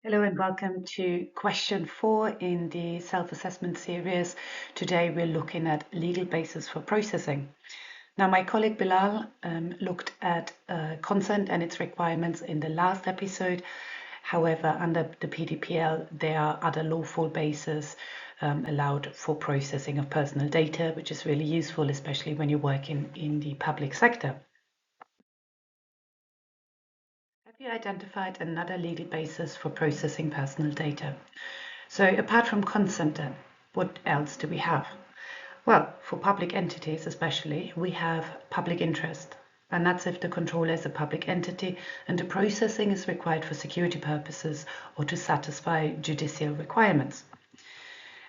Hello and welcome to question 4 in the self-assessment series. Today we're looking at legal basis for processing. Now my colleague Bilal looked at consent and its requirements in the last episode. However, under the PDPL there are other lawful bases allowed for processing of personal data, which is really useful, especially when you're working in the public sector. Have you identified another legal basis for processing personal data? So apart from consent then, what else do we have? Well, for public entities especially, we have public interest. And that's if the controller is a public entity and the processing is required for security purposes or to satisfy judicial requirements.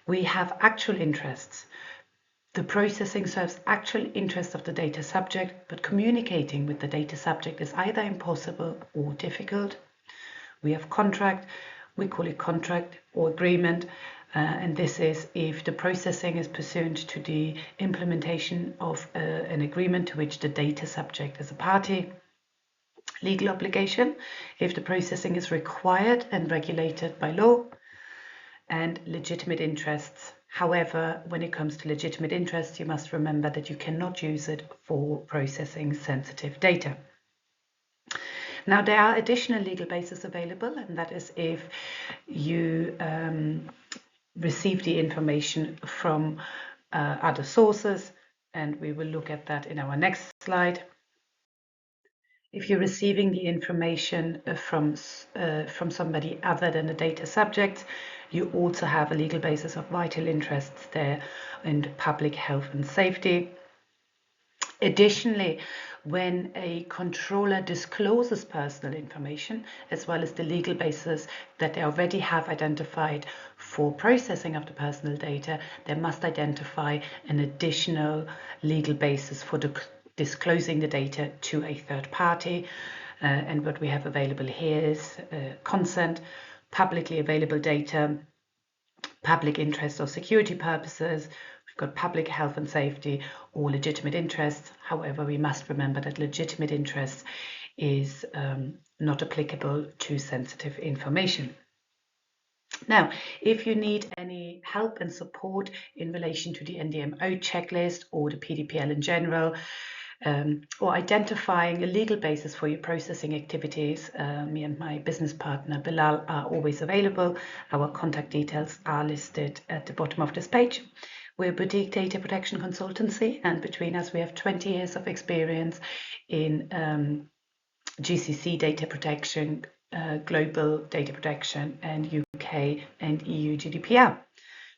We have actual interests. The processing serves actual interest of the data subject, but communicating with the data subject is either impossible or difficult. We have contract, we call it contract or agreement, and this is if the processing is pursuant to the implementation of an agreement to which the data subject is a party. Legal obligation, if the processing is required and regulated by law. And legitimate interests. However, when it comes to legitimate interests, you must remember that you cannot use it for processing sensitive data. Now, there are additional legal bases available, and that is if you receive the information from other sources, and we will look at that in our next slide. If you're receiving the information from somebody other than the data subject, you also have a legal basis of vital interests there in public health and safety. Additionally, when a controller discloses personal information, as well as the legal basis that they already have identified for processing of the personal data, they must identify an additional legal basis for disclosing the data to a third party. And what we have available here is consent, publicly available data, public interest or security purposes. We've got public health and safety or legitimate interests. However, we must remember that legitimate interest is not applicable to sensitive information. Now, if you need any help and support in relation to the NDMO checklist or the PDPL in general, or identifying a legal basis for your processing activities, me and my business partner Bilal are always available. Our contact details are listed at the bottom of this page. We're a boutique data protection consultancy, and between us we have 20 years of experience in GCC data protection, global data protection, and UK and EU GDPR.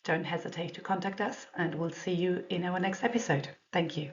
Don't hesitate to contact us, and we'll see you in our next episode. Thank you.